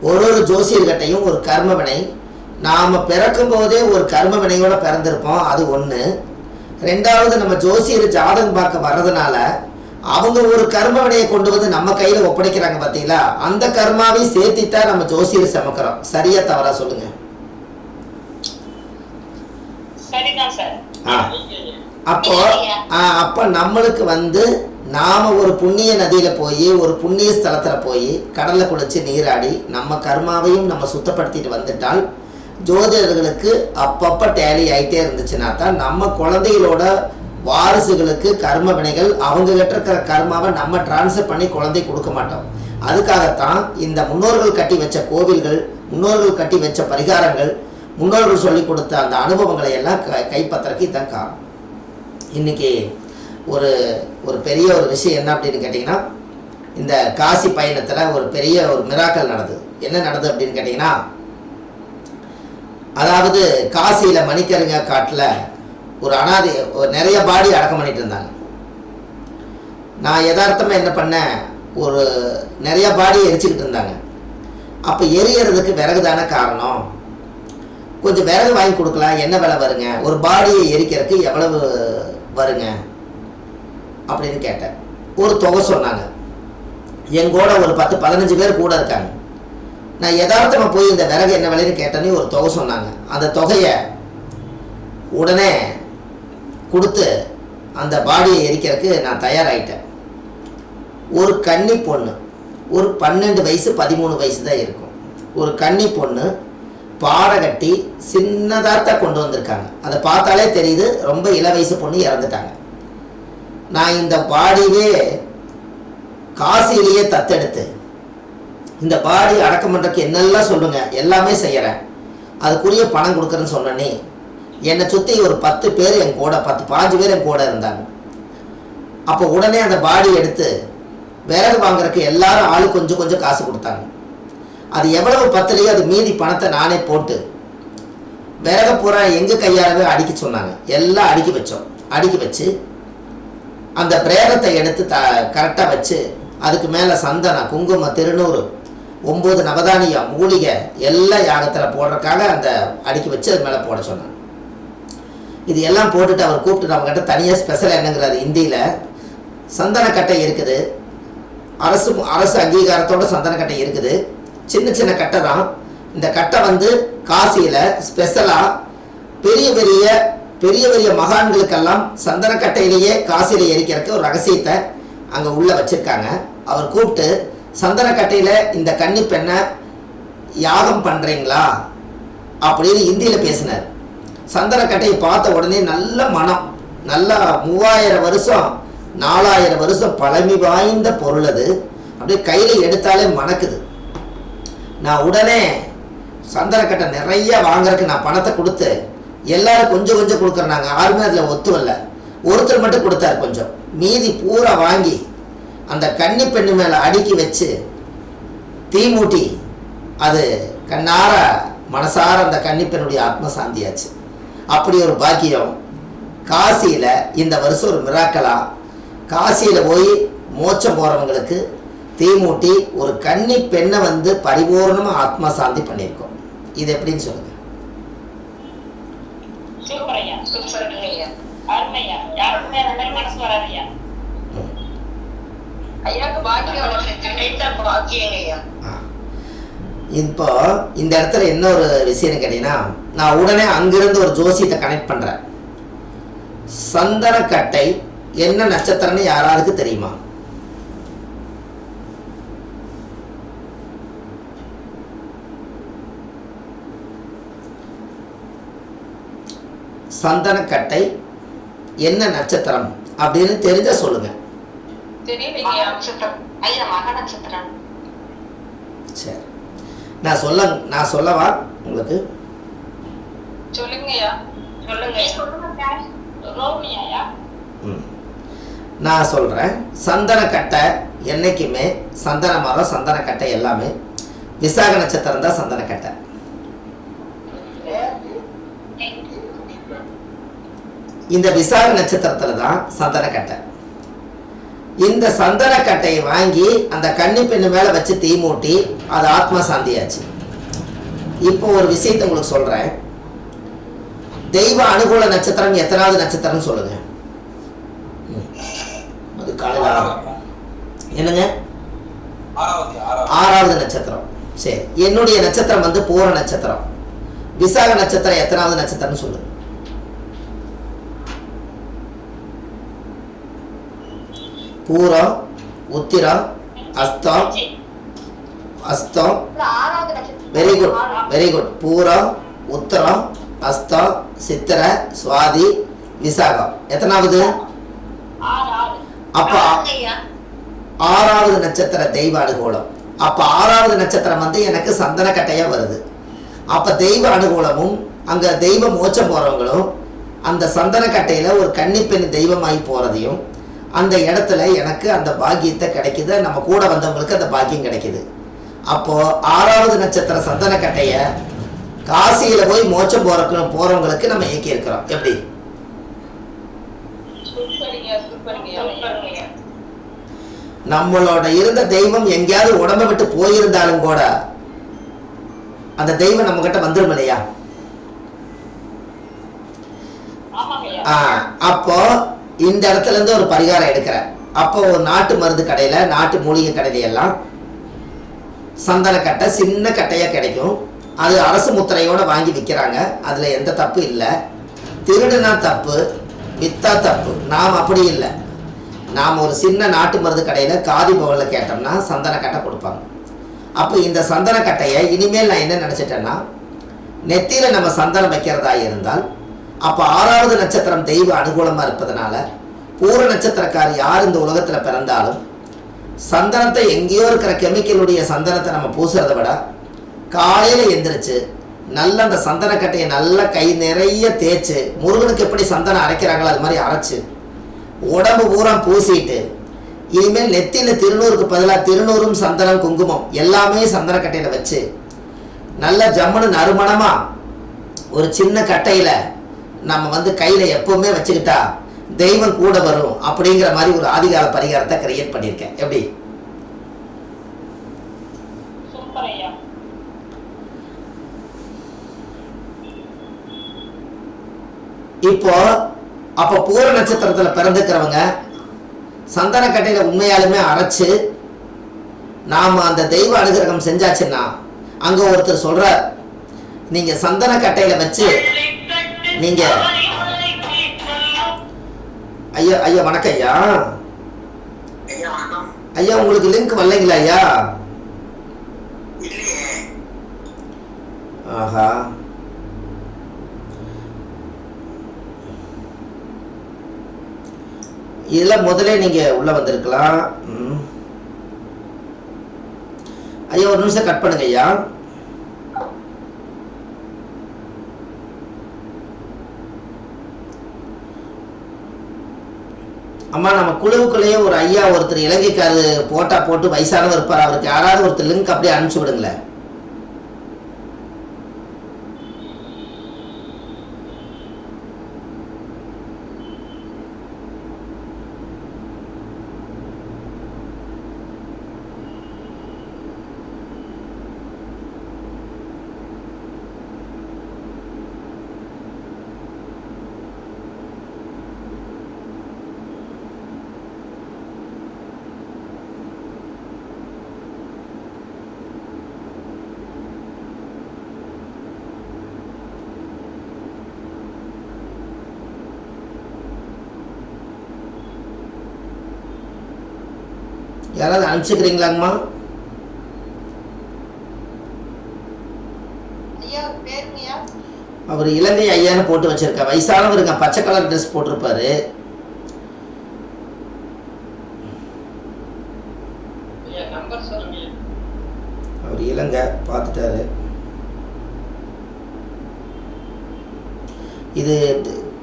ஒரு ஜோசியர்கிட்டையும் ஒரு கர்ம வினை, நாம் பிறக்கும் போதே ஒரு கர்ம வினையோட பிறந்திருப்போம், அது ஒன்று. ரெண்டாவது, நம்ம ஜோசியர் ஜாதகம் பார்க்க வர்றதுனால அவங்க ஒரு கர்ம வினையை கொண்டு வந்து நம்ம கையில் ஒப்படைக்கிறாங்க பார்த்தீங்களா, அந்த கர்மாவையும் சேர்த்தித்தான் நம்ம ஜோசியர் சமைக்கிறோம். சரியா தவறா சொல்லுங்க? அப்போ நம்மளுக்கு வந்து நாம ஒரு புண்ணிய நதியில போய் ஒரு புண்ணிய ஸ்தலத்துல போய் கடல்ல குளிச்சு நீராடி நம்ம கர்மாவையும் நம்ம சுத்தப்படுத்திட்டு வந்துட்டால் ஜோதிடர்களுக்கு அப்பப்ப டேலி ஆயிட்டே இருந்துச்சுன்னா தான் நம்ம குழந்தைகளோட வாரிசுகளுக்கு கர்ம வினைகள் அவங்க கிட்ட இருக்கிற கர்மாவை நம்ம டிரான்ஸ்ஃபர் பண்ணி குழந்தை கொடுக்க மாட்டோம். அதுக்காகத்தான் இந்த முன்னோர்கள் கட்டி வச்ச கோவில்கள், முன்னோர்கள் கட்டி வச்ச பரிகாரங்கள், முன்னோர்கள் சொல்லி கொடுத்த அந்த அனுபவங்களை எல்லாம் கைப்பற்றக்கு இதான் காரணம். இன்னைக்கு ஒரு பெரிய ஒரு விஷயம் என்ன அப்படின்னு கேட்டிங்கன்னா, இந்த காசி பயணத்தில் ஒரு பெரிய ஒரு மிராக்கல் நடந்தது. என்ன நடந்தது அப்படின்னு கேட்டிங்கன்னா, அதாவது காசியில் மணிக்கருங்க காட்டில் ஒரு அனாதை நிறைய பாடி அடக்கம் பண்ணிட்டு இருந்தாங்க. நான் யதார்த்தமாக என்ன பண்ணேன், ஒரு நிறைய பாடி எரிச்சுக்கிட்டு இருந்தாங்க. அப்போ எரியறதுக்கு விறகு தானே காரணம், கொஞ்சம் விறகு வாங்கி கொடுக்கலாம், என்ன விலை வருங்க, ஒரு பாடியை எரிக்கிறதுக்கு எவ்வளவு வருங்க அப்படின்னு கேட்டேன். ஒரு தொகை சொன்னாங்க. எங்கூட ஒரு 10-15 பேர் கூட இருக்காங்க. நான் யதார்த்தமாக போய் இந்த விறகு என்ன விலைன்னு கேட்டேன்னு ஒரு தொகை சொன்னாங்க. அந்த தொகையை உடனே கொடுத்து அந்த பாடியை எரிக்கிறதுக்கு நான் தயாராகிட்டேன். ஒரு கன்னி பொண்ணு, ஒரு 12 வயசு 13 வயசு தான் இருக்கும், ஒரு கன்னி பொண்ணு பாறை கட்டி சின்னதாக கொண்டு வந்திருக்காங்க. அதை பார்த்தாலே தெரியுது ரொம்ப இள வயசு பொண்ணு இறந்துட்டாங்க. நான் இந்த பாடியே காசிலேயே தத்தெடுத்து இந்த பாடி அடக்கம் பண்ணுறதுக்கு என்னெல்லாம் சொல்லுங்க எல்லாமே செய்கிறேன், அதுக்குரிய பணம் கொடுக்குறேன்னு சொன்னேனே. என்னை சுற்றி ஒரு 10 பேர் என் கூட, 10-15 பேர் என் கூட இருந்தாங்க. அப்போ உடனே அந்த பாடி எடுத்து விறகு வாங்குறதுக்கு எல்லாரும் ஆளு கொஞ்சம் கொஞ்சம் காசு கொடுத்தாங்க. அது எவ்வளவு பத்தலையோ அது மீதி பணத்தை நானே போட்டு விறகு பூரா எங்கள் கையாலவே அடிக்க சொன்னாங்க. எல்லாம் அடுக்கி வச்சோம். அடுக்கி வச்சு அந்த பிரேதத்தை எடுத்து கரெக்டாக வச்சு அதுக்கு மேலே சந்தனம், குங்குமம், திருநூறு, 9 நவதானியம், மூலிகை எல்லாம் யாகத்தில் போடுறதுக்காக அந்த அடுக்கி வச்சு அது மேலே போட சொன்னாங்க. இது எல்லாம் போட்டுட்டு அவர் கூப்பிட்டு நம்மக்கிட்ட தனியாக ஸ்பெஷல் என்னங்கிறாரு இந்தியில், சந்தனக்கட்டை இருக்குது, அரசு அங்கீகாரத்தோட சந்தனக்கட்டை இருக்குது, சின்ன சின்ன கட்டை தான். இந்த கட்டை வந்து காசியில் ஸ்பெஷலாக பெரிய பெரிய பெரிய பெரிய மகான்களுக்கெல்லாம் சந்தனக்கட்டையிலேயே காசியில் எரிக்கிறதுக்கு ஒரு ரகசியத்தை அங்கே உள்ளே வச்சுருக்காங்க. அவர் கூப்பிட்டு சந்தனக்கட்டையில் இந்த கன்னி பெண்ணை யாகம் பண்ணுறீங்களா அப்படின்னு இந்தியில் பேசினார். சந்தனக்கட்டையை பார்த்த உடனே நல்ல மனம், நல்லா 3000 வருஷம் 4000 வருஷம் பழமை வாய்ந்த பொருள் அது. அப்படியே கையில் எடுத்தாலே மணக்குது. நான் உடனே சந்தனக்கட்டை நிறைய வாங்குறதுக்கு நான் பணத்தை கொடுத்து எல்லாரும் கொஞ்சம் கொஞ்சம் கொடுக்குறாங்க. யாருமே அதில் ஒத்துவல்ல. ஒருத்தர் மட்டும் கொடுத்தார் கொஞ்சம், மீதி பூரா வாங்கி அந்த கன்னி பெண்ணு மேலே அடுக்கி வச்சு தீ மூட்டி அது கண்ணார மனசார அந்த கன்னி பெண்ணுடைய ஆத்ம சாந்தியாச்சு. அப்படி ஒரு பாக்கியம் காசியில் இந்த வருஷம் ஒரு மிராக்கலா காசியில் போய் மோட்சம் போகிறவங்களுக்கு தீ மூட்டி ஒரு கன்னி பெண்ணை வந்து பரிபூர்ணமாக ஆத்மா சாந்தி பண்ணியிருக்கோம். இது எப்படின்னு சொல்லுங்க. இப்போ இந்த இடத்துல என்ன ஒரு விஷயம் கேட்டீங்கன்னா, நான் உடனே அங்கிருந்து ஒரு ஜோசியத்தை கனெக்ட் பண்றேன். சந்தனக்கட்டை என்ன நட்சத்திரம்னு யாராருக்கு தெரியுமா? சந்தனக்கட்டை என்ன நட்சத்திரம் அப்படின்னு தெரிஞ்ச சொல்லுங்க. சரி, நான் சொல்லவா உங்களுக்கு? நான் சொல்றேன். சந்தனக்கட்டை என்னைக்குமே சந்தன மரம், சந்தனக்கட்டை எல்லாமே விசாக நட்சத்திரம் தான் சந்தனக்கட்டை. இந்த விசாக நட்சத்திரத்துல தான் சந்தனக்கட்டை. இந்த சந்தனக்கட்டையை வாங்கி அந்த கன்னி பெண்ணு மேலே வச்சு தீ மூட்டி அது ஆத்மா சாந்தியாச்சு. இப்போ ஒரு விஷயத்தை உங்களுக்கு சொல்கிறேன். தெய்வ அனுகூல நட்சத்திரம் எத்தனாவது நட்சத்திரம் சொல்லுங்க? அது காலையில் என்னங்க? 6வது நட்சத்திரம். சரி, என்னுடைய நட்சத்திரம் வந்து பூர நட்சத்திரம். விசாக நட்சத்திரம் எத்தனாவது நட்சத்திரம் சொல்லுங்க? பூரம், உத்திரம், அஸ்தம். Very good, very good. Pooram, உத்தரம், அஸ்தம், சித்திரை, சுவாதி, விசாகம். எத்தனாவது? அப்ப 6வது நட்சத்திர தெய்வ அனுகூலம். அப்ப 6வது நட்சத்திரம் வந்து எனக்கு சந்தனக்கட்டையா வருது. அப்ப தெய்வ அனுகூலமும் அங்க தெய்வ மோட்சம் போறவங்களும் அந்த சந்தனக்கட்டையில ஒரு கன்னிப்பெண் தெய்வமாகி போறதையும் அந்த இடத்துல எனக்கு அந்த பாக்கியத்தை கிடைக்குது. நம்ம கூட வந்தவங்களுக்கு அந்த பாக்கியம் கிடைக்குது. அப்போ 6வது நட்சத்திர சந்தனக்கட்டைய காசியில போய் மோட்சம் போறவங்களுக்கு நம்ம இயக்கி இருக்கிறோம். எப்படி? நம்மளோட இருந்த தெய்வம் எங்கேயாவது உடம்பை விட்டு போயிருந்தாலும் கூட அந்த தெய்வம் நம்ம கிட்ட வந்துடும் இல்லையா? அப்போ இந்த இடத்துல இருந்து ஒரு பரிகாரம் எடுக்கிறேன். அப்போ ஒரு நாட்டு மருந்து கடையில, நாட்டு மூலிகை கடையில எல்லாம் சந்தனக்கட்டை சின்ன கட்டையா கிடைக்கும். அது அரசு முத்திரையோட வாங்கி விற்கிறாங்க. அதுல எந்த தப்பு இல்லை. திருடுனா தப்பு, வித்தா தப்பு. நாம் அப்படி இல்லை. நாம் ஒரு சின்ன நாட்டு மருந்து கடையில் காதி பவனில் கேட்டோம்னா சந்தனக்கட்டை கொடுப்பாங்க. அப்போ இந்த சந்தனக்கட்டையை இனிமேல் நான் என்ன நினச்சிட்டேன்னா, நெத்தியில் நம்ம சந்தனம் வைக்கிறதா இருந்தால் அப்போ 6வது நட்சத்திரம் தெய்வ அனுகூலமாக இருப்பதனால பூர நட்சத்திரக்கார் யார் இந்த உலகத்தில் பிறந்தாலும் சந்தனத்தை எங்கேயோ இருக்கிற கெமிக்கலுடைய சந்தனத்தை நம்ம பூசுறதை விட காலையில் எந்திரிச்சு நல்ல அந்த சந்தனக்கட்டையை நல்லா கை நிறைய தேய்ச்சி, முருகனுக்கு எப்படி சந்தனம் அரைக்கிறாங்களோ அது மாதிரி அரைச்சு உடம்பு பூரா பூசிட்டு இனிமேல் நெத்தியில் திருநூறுக்கு பதிலாக திருநூறும் சந்தனம் குங்குமம் எல்லாமே சந்தனக்கட்டையில் வச்சு நல்ல ஜம்முன்னு நறுமணமாக ஒரு சின்ன கட்டையில் நம்ம வந்து கையில் எப்பவுமே வச்சுக்கிட்டா தெய்வம் கூட வரும் அப்படிங்கிற மாதிரி ஒரு ஆதிகால பரிகாரத்தை கிரியேட் பண்ணியிருக்கேன். எப்படி? இப்போ அப்போ பூர நட்சத்திரத்தில் பிறந்துக்கிறவங்க சந்தனக்கட்டையில் உண்மையாலுமே அரைச்சு நாம் அந்த தெய்வ அனுகிரகம் செஞ்சாச்சுன்னா அங்கே ஒருத்தர் சொல்கிறார், நீங்கள் சந்தனக்கட்டையில் வச்சு நீங்கள் ஐயா ஐயா வணக்கம் ஐயா. ஐயா உங்களுக்கு லிங்க் வரலைங்களா ஐயா? ஆஹா, இதெல்லாம் முதல்ல நீங்க உள்ள வந்திருக்கலாம். ஐயா ஒரு நிமிஷம் கட் பண்ணுங்க ஐயா. அம்மா நம்ம குழுவுக்குள்ளேயே ஒரு ஐயா ஒருத்தர் இலங்கைக்காரு போட்டா போட்டு வயசானவர் இருப்பார். அவருக்கு யாராவது ஒருத்தர் லிங்க் அப்படியே அனுப்பிச்சு விடுங்களேன். யாராவது அனுப்பிச்சுக்கிறீங்களாங்கம்மா? அவர் இலங்கை ஐயான்னு போட்டு வச்சிருக்க வயசானவருங்க, பச்சை கலர் ட்ரெஸ் போட்டிருப்பாரு. அவர் இலங்கை பார்த்துட்டாரு. இது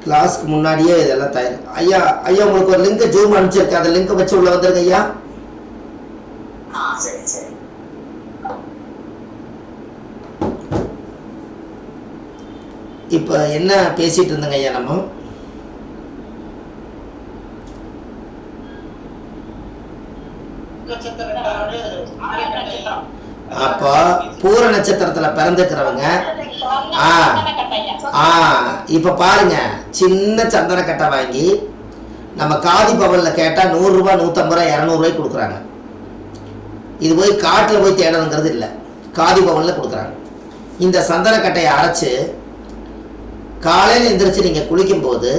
கிளாஸ்க்கு முன்னாடியே இதெல்லாம் தயார். ஐயா ஐயா உங்களுக்கு ஒரு லிங்க் ஜூம் அனுப்பிச்சிருக்கேன். அந்த லிங்கை வச்சு உள்ள வந்துருங்க ஐயா. இப்போ என்ன பேசிட்டு இருந்தங்க ஐயா? நம்ம அப்போ பூர நட்சத்திரத்தில் பிறந்துக்கிறவங்க இப்போ பாருங்க, சின்ன சந்தனக்கட்டை வாங்கி நம்ம காதி பவனில் கேட்டால் 100 ரூபா 150 ரூபா 200 ரூபாய்க்கு கொடுக்குறாங்க. இது போய் காட்டில் போய் தேடணுங்கிறது இல்லை, காதி பவனில் கொடுக்குறாங்க. இந்த சந்தனக்கட்டையை அரைச்சி காலையில் எந்திரிச்சு நீங்கள் குளிக்கும்போது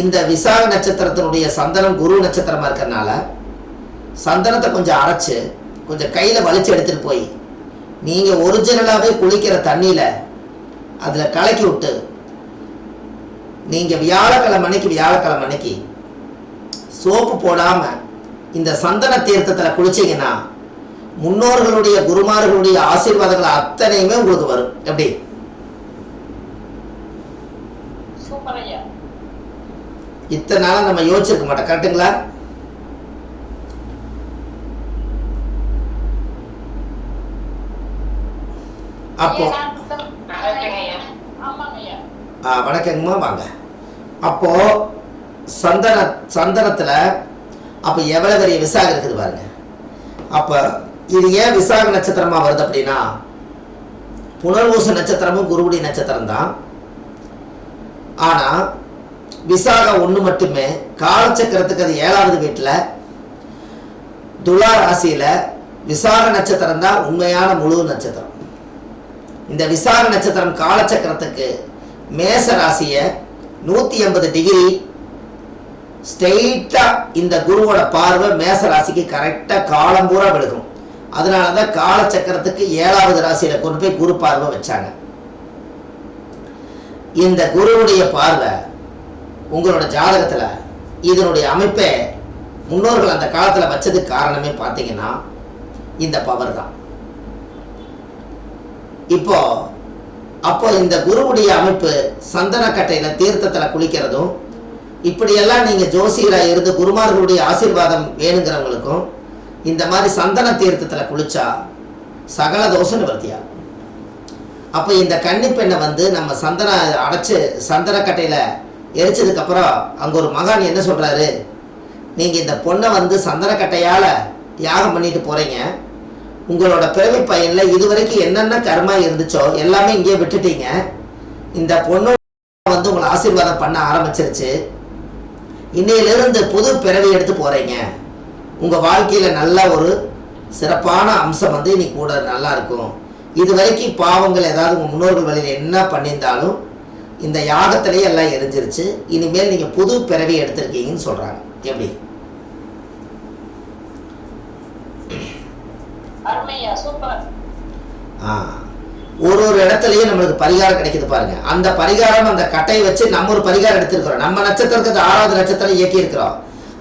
இந்த விசாக நட்சத்திரத்தினுடைய சந்தனம் குரு நட்சத்திரமாக இருக்கிறதுனால சந்தனத்தை கொஞ்சம் அரைச்சி கொஞ்சம் கையில் வலிச்சு எடுத்துகிட்டு போய் நீங்கள் ஒரிஜினலாகவே குளிக்கிற தண்ணியில் அதில் கலக்கி விட்டு நீங்கள் வியாழக்கிழமைக்கு சோப்பு போடாமல் இந்த சந்தன தீர்த்தத்தில் குளிச்சிங்கன்னா முன்னோர்களுடைய குருமார்களுடைய ஆசீர்வாதங்கள் அத்தனையுமே உங்களுக்கு வரும். எப்படி? இத்தனை நாளாக நம்ம யோசிச்சிருக்க மாட்டோம், கரெக்டுங்களா? அப்போ வணக்கங்கம்மா, வாங்க. அப்போ சந்தனத்தில் அப்போ எவ்வளோ பெரிய விசாகம் இருக்குது பாருங்க. அப்போ இது ஏன் விசாக நட்சத்திரமாக வருது அப்படின்னா, புனர்வூச நட்சத்திரமும் குருவுடைய நட்சத்திரம் தான். ஆனால் விசாகம் ஒன்று மட்டுமே காலச்சக்கரத்துக்கு அது 7வது வீட்டில் துலா ராசியில் விசாக நட்சத்திரம் தான் உண்மையான முழு நட்சத்திரம். இந்த விசாக நட்சத்திரம் காலச்சக்கரத்துக்கு மேச ராசியை 180 டிகிரி ஸ்ட்ரெயிட்டாக இந்த குருவோட பார்வை மேச ராசிக்கு கரெக்டாக காலம் பூரா விழுகும். அதனால தான் காலச்சக்கரத்துக்கு 7வது ராசியில் கொண்டு போய் குரு பார்வை வச்சாங்க. இந்த குருவுடைய பார்வை உங்களோட ஜாதகத்தில் இதனுடைய அமைப்பை முன்னோர்கள் அந்த காலத்தில் வச்சதுக்கு காரணமே பார்த்தீங்கன்னா இந்த பவர் தான். அப்போ இந்த குருவுடைய அமைப்பு சந்தனக்கட்டையில் தீர்த்தத்தில் குளிக்கிறதும், இப்படியெல்லாம் நீங்கள் ஜோசியராக இருந்து குருமார்களுடைய ஆசீர்வாதம் வேணுங்கிறவங்களுக்கும் இந்த மாதிரி சந்தன தீர்த்தத்தில் குளிச்சா சகல தோஷ நிவர்த்தியாகும். அப்போ இந்த கன்னிப்பெண்ணை நம்ம அடைச்சி சந்தனக்கட்டையில் எரிச்சதுக்கப்புறம் அங்கே ஒரு மகான் என்ன சொல்கிறாரு, நீங்கள் இந்த பொண்ணை சந்தனக்கட்டையால் யாகம் பண்ணிட்டு போகிறீங்க, உங்களோட பிறவி பயனில் இதுவரைக்கும் என்னென்ன கர்மா இருந்துச்சோ எல்லாமே இங்கே விட்டுட்டீங்க, இந்த பொண்ணு உங்களை ஆசீர்வாதம் பண்ண ஆரம்பிச்சிருச்சு, இன்னையிலிருந்து புது பிறவி எடுத்து போகிறீங்க, உங்கள் வாழ்க்கையில் நல்ல ஒரு சிறப்பான அம்சம் இன்னைக்கு கூட நல்லா இருக்கும், இது வரைக்கும் பாவங்கள் ஏதாவது உங்கள் முன்னோர்கள் வழியில் என்ன பண்ணியிருந்தாலும் இந்த யாகத்திலேயே எல்லாம் எரிஞ்சிருச்சு, இனிமேல் நீங்கள் புது பிறவி எடுத்திருக்கீங்கன்னு சொல்கிறாங்க. எப்படி? ஒரு இடத்துலயும் நம்மளுக்கு பரிகாரம் கிடைக்குது பாருங்க. அந்த பரிகாரம் அந்த கட்டையை வச்சு நம்ம ஒரு பரிகாரம் எடுத்திருக்கிறோம். நம்ம நட்சத்திரத்துக்கு 6வது நட்சத்திரம் இயக்கி இருக்கிறோம்.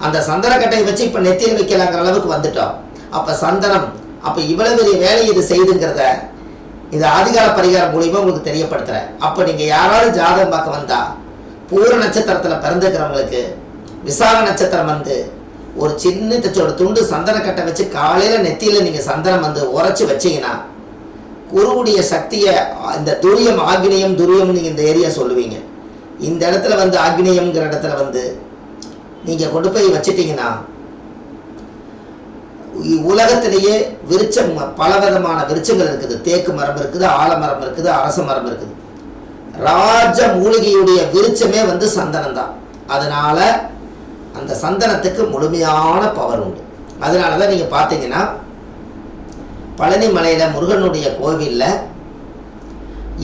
அந்த சந்தன கட்டையை வச்சு இப்ப நெத்தியில் வைக்கலாங்கிற அளவுக்கு வந்துட்டோம். அப்ப சந்தனம் அப்ப இவ்வளவு பெரிய வேலை இது செய்துங்கிறத இது ஆதிகால பரிகாரம் மூலியமா உங்களுக்கு தெரியப்படுத்துறேன். அப்ப நீங்க யாராவது ஜாதகம் பார்க்க வந்தா பூர நட்சத்திரத்துல பிறந்திருக்கிறவங்களுக்கு விசாக நட்சத்திரம் ஒரு சின்ன தச்சோட துண்டு சந்தன கட்டை வச்சு காலையில நெத்தியில நீங்க சந்தனம் உரைச்சு வச்சீங்கன்னா குருவுடைய சக்தியை இந்த துரியம் ஆக்னியம் துரியம் நீங்க இந்த ஏரியா சொல்லுவீங்க. இந்த இடத்துல ஆக்னியம்ங்கிற இடத்துல நீங்க கொண்டு போய் வச்சிட்டீங்கன்னா உலகத்திலேயே விருட்சம் பல விதமான விருட்சங்கள் இருக்குது. தேக்கு மரம் இருக்குது, ஆலமரம் இருக்குது, அரச மரம் இருக்குது. ராஜ மூலிகையுடைய விருட்சமே சந்தனம் தான். அதனால அந்த சந்தனத்துக்கு முழுமையான பவர் உண்டு. அதனால தான் நீங்கள் பார்த்தீங்கன்னா பழனி மலையில் முருகனுடைய கோவிலில்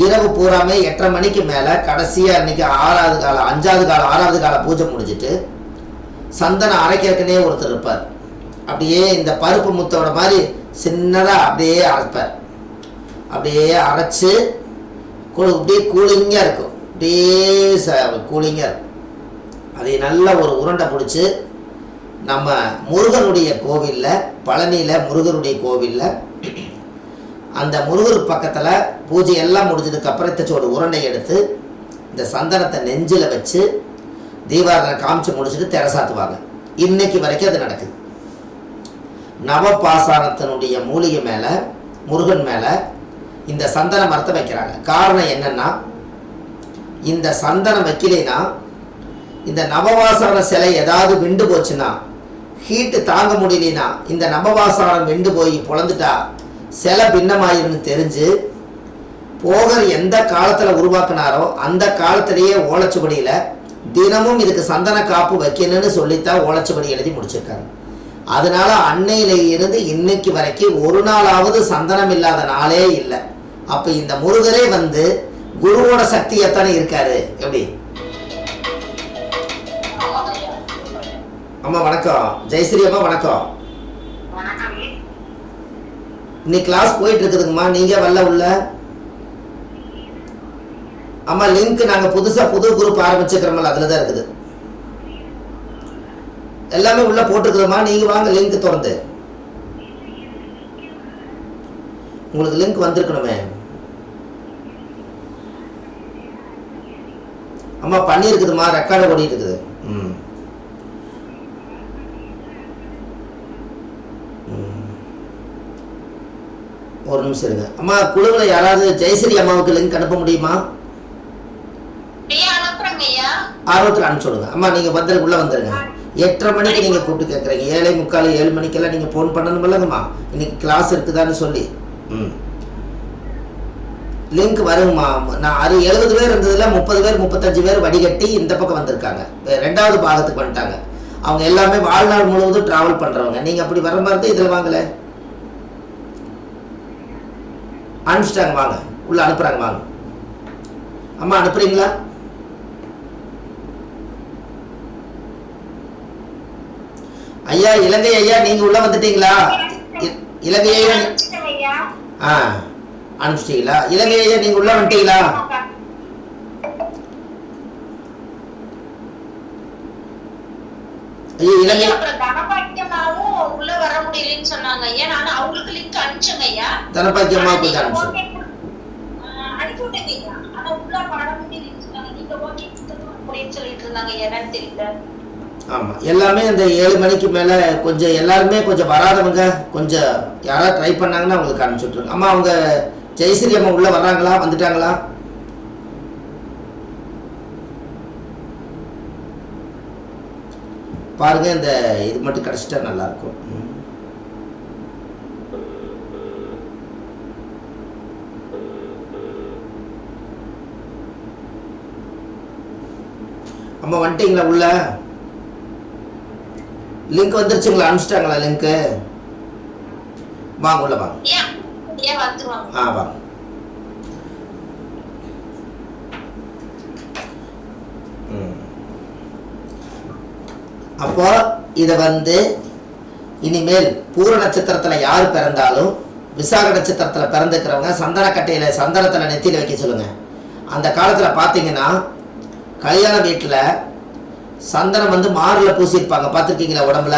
இரவு பூராமே 8:30 மணிக்கு மேலே கடைசியாக அன்றைக்கி 6வது கால பூஜை முடிஞ்சிட்டு சந்தனம் அரைக்கிறதுக்குனே ஒருத்தர் இருப்பார். அப்படியே இந்த பருப்பு முத்தோட மாதிரி சின்னதாக அப்படியே அரைப்பார். அப்படியே அரைச்சி அப்படியே கூலிங்காக இருக்கும். அப்படியே கூலிங்காக இருக்கும். அதை நல்ல ஒரு உருண்டை பிடிச்சி நம்ம முருகனுடைய கோவிலில் பழனியில் முருகனுடைய கோவிலில் அந்த முருகர் பக்கத்தில் பூஜை எல்லாம் முடிஞ்சதுக்கப்புறம் ஒரு உருண்டை எடுத்து இந்த சந்தனத்தை நெஞ்சில் வச்சு தீபாராதனை காமிச்சு முடிச்சுட்டு திறசாத்துவாங்க. இன்னைக்கு வரைக்கும் அது நடக்குது. நவபாசானத்தினுடைய மூலிகை மேலே முருகன் மேலே இந்த சந்தன மரத்தை வைக்கிறாங்க. காரணம் என்னன்னா, இந்த சந்தனம் வைக்கலைன்னா இந்த நவவாசான சிலை ஏதாவது வெண்டு போச்சுன்னா, ஹீட்டு தாங்க முடியலனா, இந்த நவவாசானம் வெண்டு போய் பொழந்துட்டா சில பின்னமாயிருன்னு தெரிஞ்சு போகர் எந்த காலத்தில் உருவாக்குனாரோ அந்த காலத்திலேயே ஓலைச்சுவடியில் தினமும் இதுக்கு சந்தன காப்பு வைக்கணும்னு சொல்லித்தான் ஓலைச்சுவடி எழுதி முடிச்சிருக்காங்க. அதனால அன்னையில இருந்து இன்னைக்கு வரைக்கும் ஒரு நாளாவது சந்தனம் இல்லாத நாளே இல்லை. அப்போ இந்த முருகரே வந்து குருவோட சக்தி எத்தனை இருக்காரு. எப்படி அம்மா வணக்கம். ஜெயஸ்ரீ அம்மா வணக்கம். இன்னைக்கு கிளாஸ் போயிட்டு இருக்குதுங்கம்மா. நீங்க வரல உள்ள அம்மா லிங்க் நாங்க புதுசா புது குரூப் ஆரம்பிச்சுக்கிறோம்ல அதுல தான் இருக்குது. எல்லாமே உள்ள போட்டுக்கிறோமா. நீங்க வாங்க லிங்க் திறந்து. உங்களுக்கு லிங்க் வந்திருக்கணுமே. அம்மா பண்ணி இருக்குதுமா. ரெக்கார்டு ஓடிட்டு இருக்குது. ஒரு நிமிஷம் இருங்க அம்மா. குழுவில் யாராவது ஜெயஸ்ரீ அம்மாவுக்கு லிங்க் அனுப்ப முடியுமா? ஆர்வத்தில் அனுப்பிச்சுடுங்க அம்மா. நீங்கள் வந்துரு உள்ளே வந்துடுங்க. 8:30 மணிக்கு நீங்கள் கூப்பிட்டு கேட்குறீங்க. 7:45 7 மணிக்கெல்லாம் நீங்கள் ஃபோன் பண்ணணும் இல்லைங்கம்மா. இன்னைக்கு கிளாஸ் இருக்குதான்னு சொல்லி. லிங்க் வருங்கம்மா. நான் 70 பேர் இருந்ததில் 30 பேர் 35 பேர் வடிகட்டி இந்த பக்கம் வந்திருக்காங்க. 2வது பாகத்துக்கு வந்துட்டாங்க. அவங்க எல்லாமே வாழ்நாள் முழுவதும் ட்ராவல் பண்ணுறவங்க. நீங்கள் அப்படி வர மாதிரி தான் இதில் வாங்கலை. அனுப்பிச்சிட்டாங்க வாங்க. உள்ள அனுப்புகிறாங்க வாங்க. அம்மா அனுப்புறீங்களா? ஐயா இலங்கை ஐயா நீங்க உள்ள வந்துட்டீங்களா? இலங்கை ஐயா அனுப்பிச்சிட்டீங்களா? இலங்கை ஐயா நீங்க உள்ள வந்துட்டீங்களா? ஐயா இலங்கை உள்ள வர முடியலன்னு சொன்னாங்க ஐயா. நான் அவங்களுக்கு லிங்க் அனுப்பிச்சேங்க ஐயா. தனபாக்கியம்மாவுக்கு அனுப்பிச்சேன். அனுப்பிவிட்டேங்க ஐயா. ஆனா உள்ள வர முடியலன்னு சொன்னாங்க. நீங்க ஓகே அப்படின்னு சொல்லிட்டு இருந்தாங்க. என்னன்னு தெரியல. ஆமாம் எல்லாமே அந்த 7 மணிக்கு மேலே கொஞ்சம் எல்லாருமே கொஞ்சம் வராதவங்க கொஞ்சம் யாராவது ட்ரை பண்ணாங்கன்னா அவங்களுக்கு அனுப்பிச்சுட்ருங்க. அம்மா அவங்க ஜெயஸ்ரீ அம்மா உள்ளே வர்றாங்களா? வந்துட்டாங்களா? பாருங்க. இந்த இது மட்டும் கிடச்சிட்டா நல்லாயிருக்கும். அம்மா வந்துட்டீங்களா? உள்ள லிங்க் வந்துருச்சுங்களா? அனுப்பிச்சிட்டாங்களா லிங்க்கு? வாங்க உள்ள வாங்க. வாங்க. அப்போ இதை வந்து இனிமேல் பூர நட்சத்திரத்தில் யார் பிறந்தாலும் விசாக நட்சத்திரத்தில் பிறந்துக்கிறவங்க சந்தனக்கட்டையில் சந்தனத்தில் நெத்தியில் வைக்க சொல்லுங்க. அந்த காலத்தில் பார்த்தீங்கன்னா கல்யாண வீட்டில் சந்தனம் வந்து மாரில் பூசியிருப்பாங்க. பார்த்துருக்கீங்களா உடம்புல?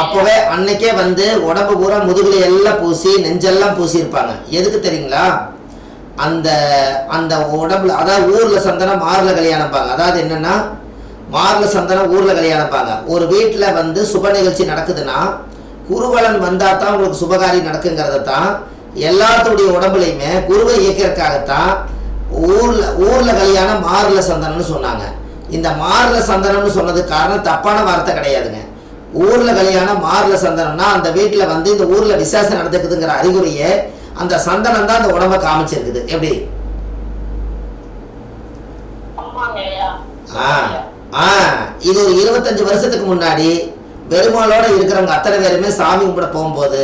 அப்போவே அன்னைக்கே வந்து உடம்பு பூரா முதுகுல எல்லாம் பூசி நெஞ்செல்லாம் பூசியிருப்பாங்க. எதுக்கு தெரியுங்களா? அந்த அந்த உடம்புல அதாவது ஊரில் சந்தனம் மாரில் கல்யாணம்பாங்க. அதாவது என்னென்னா மாரில் சந்தனம் ஊரில் கல்யாணம்பாங்க. ஒரு வீட்டில் வந்து சுப நிகழ்ச்சி நடக்குதுன்னா குருவலன் வந்தால் தான் உங்களுக்கு சுபகாரி நடக்குங்கிறத தான் எல்லாத்துடைய உடம்புலையுமே குருவை இயக்கிறதுக்காகத்தான் ஊரில் கல்யாணம் மாரில் சந்தனம்னு சொன்னாங்க. இந்த மாரில் சந்தனம்னு சொன்னதுக்கு காரணம் தப்பான வார்த்தை கிடையாதுங்க. ஊரில் கல்யாணம் மாரில் சந்தனம்னா அந்த வீட்டில் வந்து இந்த ஊரில் விசேஷம் நடந்துக்குதுங்கிற அறிகுறியை அந்த சந்தனம் தான் அந்த உடம்பை காமிச்சிருக்குது. எப்படி? இது ஒரு 25 வருஷத்துக்கு முன்னாடி பெருமாளோட இருக்கிறவங்க அத்தனை பேருமே சாமி கும்பிட போகும்போது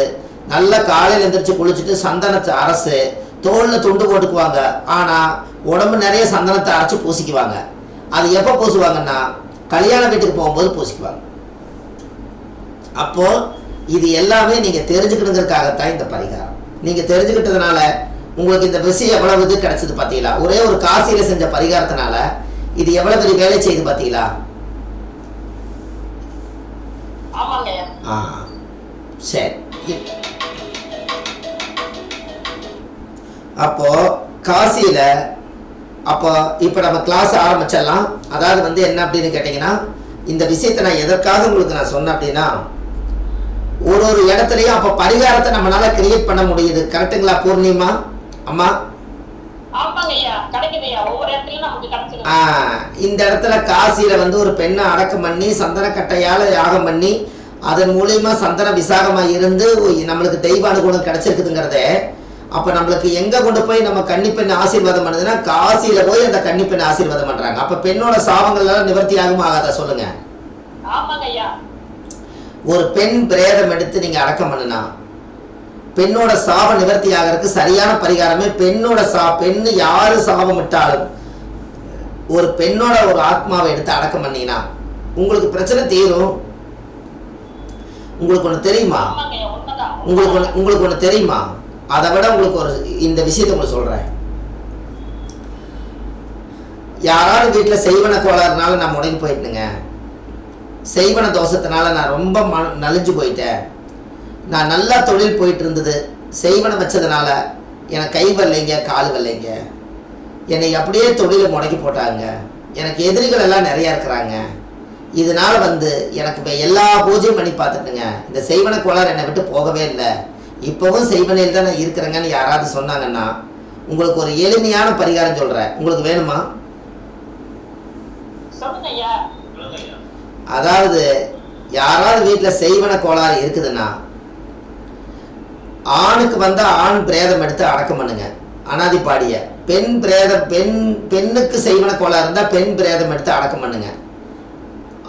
நல்ல காலையில் எந்திரிச்சு குளிச்சுட்டு சந்தனத்தை அரைச்சு தோளில் துண்டு போட்டுக்குவாங்க. ஆனால் உடம்பு நிறைய சந்தனத்தை அரைச்சி பூசிக்குவாங்க. அது எப்போ பூசுவாங்கன்னா கல்யாண வீட்டுக்கு போகும்போது பூசிக்குவாங்க. அப்போது இது எல்லாமே நீங்கள் தெரிஞ்சுக்கணுங்கிறதுக்காகத்தான் இந்த பரிகாரம். நீங்கள் தெரிஞ்சுக்கிட்டதுனால உங்களுக்கு இந்த விஷயம் எவ்வளவு இது கிடைச்சது பார்த்தீங்களா? ஒரே ஒரு காசியில் செஞ்ச பரிகாரத்தினால இது எவ்வளவு பெரிய வேலை செய்து பார்த்தீங்களா? சரி. அப்போ காசியில் அப்போ இப்போ நம்ம கிளாஸ் ஆரம்பிச்சிடலாம். அதாவது வந்து என்ன அப்படின்னு கேட்டிங்கன்னா இந்த விஷயத்தை நான் எதற்காக உங்களுக்கு நான் சொன்னேன் அப்படின்னா ஒரு ஒரு இடத்துலையும் அப்போ பரிகாரத்தை நம்மளால கிரியேட் பண்ண முடியுது. கரெக்டுங்களா பூர்ணிமா அம்மா? இந்த இடத்துல காசியில வந்து ஒரு பெண்ணை அடக்கம் பண்ணி சந்தன கட்டையால யாகம் பண்ணி அதன் மூலியமா சந்தன விசாகமாக இருந்து நம்மளுக்கு தெய்வ அனுகூலம் கிடைச்சிருக்குதுங்கிறத அப்போ நம்மளுக்கு எங்கே கொண்டு போய் நம்ம கன்னிப்பெண் ஆசீர்வாதம் பண்ணுதுன்னா காசியில் போய் அந்த கன்னிப்பெண் ஆசீர்வாதம் பண்ணுறாங்க. அப்போ பெண்ணோட சாபங்கள் எல்லாம் நிவர்த்தி ஆகும் ஆகாதா சொல்லுங்க? ஒரு பெண் பிரேதம் எடுத்து நீங்கள் அடக்கம் பண்ணுனா பெண்ணோட சாப நிவர்த்தி ஆகிறதுக்கு சரியான பரிகாரமே பெண்ணு யாரு சாபம் விட்டாலும் ஒரு பெண்ணோட ஒரு ஆத்மாவை எடுத்து அடக்கம் பண்ணீங்கன்னா உங்களுக்கு பிரச்சனை தீரும். உங்களுக்கு ஒன்று தெரியுமா? உங்களுக்கு ஒன்று தெரியுமா? அதை விட உங்களுக்கு ஒரு இந்த விஷயத்தை உங்களுக்கு சொல்கிறேன். யாராவது வீட்டில் செய்வன கோளாறுனால நான் முடங்கி போயிட்டேங்க, செய்வன தோஷத்தினால நான் ரொம்ப நலிஞ்சு போயிட்டேன், நான் நல்லா தொழில் போயிட்டு இருந்தது, செய்வனம் வச்சதுனால எனக்கு கை வரலைங்க கால் வரலைங்க, என்னை அப்படியே தொழிலை முடக்கி போட்டாங்க, எனக்கு எதிரிகள் எல்லாம் நிறையா இருக்கிறாங்க, இதனால் எனக்கு எல்லா பூஜையும் பண்ணி பார்த்துட்டுங்க இந்த செய்வன கோளாறு என்னை விட்டு போகவே இல்லை, இப்போவும் செய்வனையில் தான் நான் இருக்கிறேங்கன்னு யாராவது சொன்னாங்கன்னா உங்களுக்கு ஒரு எளிமையான பரிகாரம் சொல்கிறேன். உங்களுக்கு வேணுமா? அதாவது யாராவது வீட்டில் செய்வன கோளாறு இருக்குதுன்னா ஆணுக்கு ஆண் பிரேதம் எடுத்து அடக்கம் பண்ணுங்க, அனாதிப்பாடிய. பெண்ணுக்கு செய்வன கோளாறு இருந்தால் பெண் பிரேதம் எடுத்து அடக்கம் பண்ணுங்க.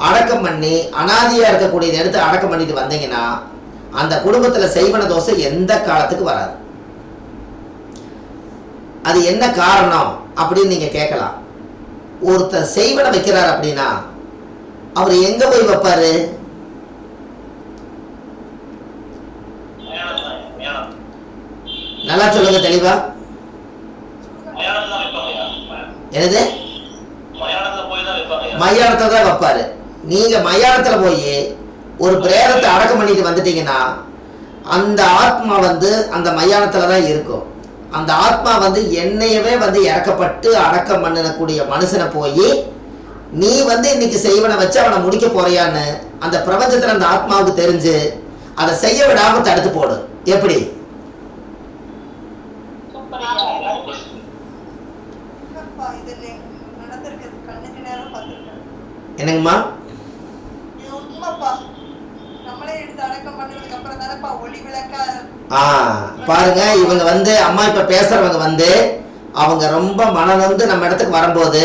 அடக்கம் பண்ணி அனாதியாக இருக்கக்கூடியதை எடுத்து அடக்கம் பண்ணிட்டு வந்தீங்கன்னா அந்த குடும்பத்தில் செய்வன தோசை எந்த காலத்துக்கு வராது. அது என்ன காரணம் அப்படின்னு நீங்கள் கேட்கலாம். ஒருத்தர் செய்வன வைக்கிறார் அப்படின்னா அவர் எங்க போய் வைப்பாரு? நல்லா சொல்லுங்க தெளிவா. என்னது? மயானத்துல தான் வைப்பாரு. நீங்க மயானத்துல போய் ஒரு பிரேதத்தை அடக்கம் பண்ணிட்டு வந்துட்டீங்கன்னா அந்த ஆத்மா அந்த மயானத்துல தான் இருக்கும். அந்த ஆத்மா என்னையவே இறக்கப்பட்டு அடக்கம் பண்ணக்கூடிய மனுஷனை போய் நீ இன்னைக்கு செய்வனை வச்சு அவனை முடிக்க போறியான்னு அந்த பிரபஞ்சத்துல அந்த ஆத்மாவுக்கு தெரிஞ்சு அதை செய்ய விடாம தடுத்து போடு. எப்படி? என்னங்கம்மா? பாருங்க, இவங்க அம்மா இப்ப பேசுறவங்க அவங்க ரொம்ப மனநொந்து நம்ம இடத்துக்கு வரும்போது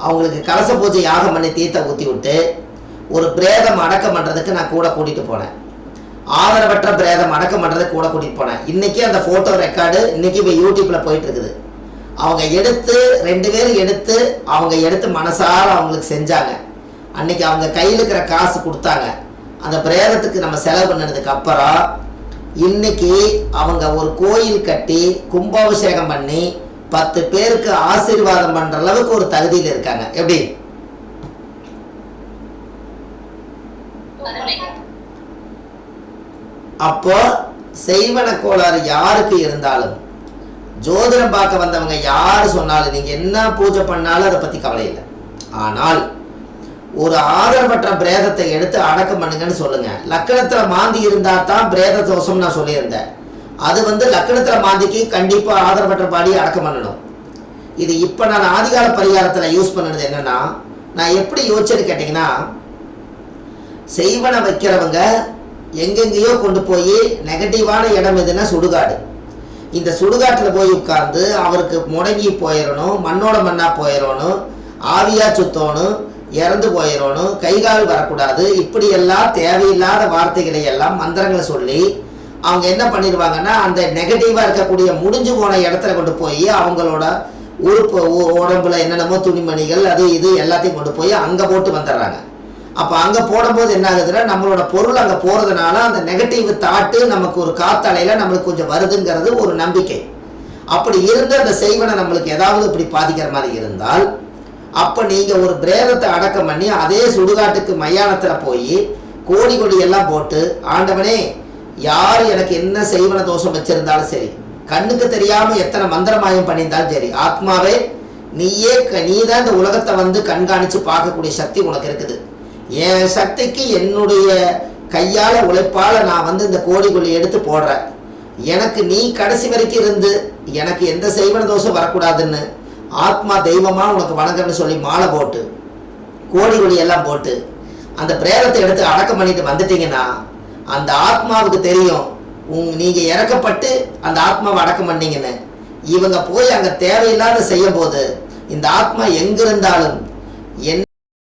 அவங்களுக்கு கலச பூஜை யாகம் பண்ணி தீர்த்த ஊற்றி விட்டு ஒரு பிரேதம் அடக்கம் பண்ணுறதுக்கு நான் கூட கூட்டிகிட்டு போனேன். ஆதரவற்ற பிரேதம் அடக்கம் பண்ணுறதுக்கு கூட கூட்டிகிட்டு போனேன். இன்றைக்கி அந்த ஃபோட்டோ ரெக்கார்டு இன்றைக்கி இப்போ யூடியூப்பில் போயிட்டுருக்குது. அவங்க எடுத்து 2 பேரும் எடுத்து மனசார அவங்களுக்கு செஞ்சாங்க. அன்றைக்கி அவங்க கையில் இருக்கிற காசு கொடுத்தாங்க. அந்த பிரேதத்துக்கு நம்ம செலவு பண்ணதுக்கு அப்புறம் இன்னைக்கு அவங்க ஒரு கோயில் கட்டி கும்பாபிஷேகம் பண்ணி 10 பேருக்கு ஆசீர்வாதம் பண்ற அளவுக்கு ஒரு தகுதியில் இருக்காங்க. எப்படி? அப்போ செய்வன கோளாறு யாருக்கு இருந்தாலும் ஜோதிடம் பார்க்க வந்தவங்க யாரு சொன்னாலும் நீங்க என்ன பூஜை பண்ணாலும் அதை பத்தி கவலை இல்லை. ஆனால் ஒரு ஆதரவற்ற பிரேதத்தை எடுத்து அடக்கம் பண்ணுங்கன்னு சொல்லுங்க. லக்கணத்துல மாந்தி இருந்தா தான் பிரேத தோஷம் நான் சொல்லியிருந்தேன். அது லக்கணத்துல மாந்திக்கு கண்டிப்பா ஆதரவற்ற பாடி அடக்கம் பண்ணணும். இது இப்ப நான் ஆதிகால பரிகாரத்துல யூஸ் பண்ணது என்னன்னா, நான் எப்படி யோசிச்சுன்னு கேட்டீங்கன்னா, செய்வன வைக்கிறவங்க எங்கெங்கேயோ கொண்டு போய் நெகட்டிவான இடம் எதுன்னா சுடுகாடு. இந்த சுடுகாட்டில் போய் உட்கார்ந்து அவருக்கு முடங்கி போயிடணும், மண்ணோட மண்ணா போயிடணும், ஆவியா சுத்தணும், இறந்து போயிடணும், கைகால் வரக்கூடாது, இப்படியெல்லாம் தேவையில்லாத வார்த்தைகளை எல்லாம் மந்திரங்களை சொல்லி அவங்க என்ன பண்ணிடுவாங்கன்னா அந்த நெகட்டிவாக இருக்கக்கூடிய முடிஞ்சு போன இடத்துல கொண்டு போய் அவங்களோட உடம்புல என்னென்னமோ துணிமணிகள் அது இது எல்லாத்தையும் கொண்டு போய் அங்கே போட்டு வந்துடுறாங்க. அப்போ அங்கே போடும்போது என்ன ஆகுதுன்னா நம்மளோட பொருள் அங்கே போகிறதுனால அந்த நெகட்டிவ் தாட்டு நமக்கு ஒரு காத்தலையில் நம்மளுக்கு கொஞ்சம் வருதுங்கிறது ஒரு நம்பிக்கை. அப்படி இருந்து அந்த செய்வனை நம்மளுக்கு ஏதாவது இப்படி பாதிக்கிற மாதிரி இருந்தால் அப்போ நீங்கள் ஒரு பிரேதத்தை அடக்கம் பண்ணி அதே சுடுகாட்டுக்கு மயானத்தில் போய் கோடி எல்லாம் போட்டு, ஆண்டவனே யார் எனக்கு என்ன செய்வன தோஷம் வச்சிருந்தாலும் சரி, கண்ணுக்கு தெரியாமல் எத்தனை மந்திரமாயம் பண்ணியிருந்தாலும் சரி, ஆத்மாவே நீ தான் இந்த உலகத்தை கண்காணித்து பார்க்கக்கூடிய சக்தி உனக்கு இருக்குது. என் சக்திக்கு என்னுடைய கையால் உழைப்பால் நான் இந்த கோடி எடுத்து போடுறேன். எனக்கு நீ கடைசி வரைக்கும் இருந்து எனக்கு எந்த செய்வன தோஷம் வரக்கூடாதுன்னு ஆத்மா தெய்வமாக உனக்கு வணங்குறேன்னு சொல்லி மாலை போட்டு கோடி எல்லாம் போட்டு அந்த பிரேதத்தை எடுத்து அடக்கம் பண்ணிட்டு வந்துட்டீங்கன்னா அந்த ஆத்மாவுக்கு தெரியும் நீங்க இறக்கப்பட்டு அந்த ஆத்மாவை அடக்கம் பண்ணீங்கன்னு. இவங்க போய் அங்க தேவையில்லாத செய்யும் போது இந்த ஆத்மா எங்கிருந்தாலும்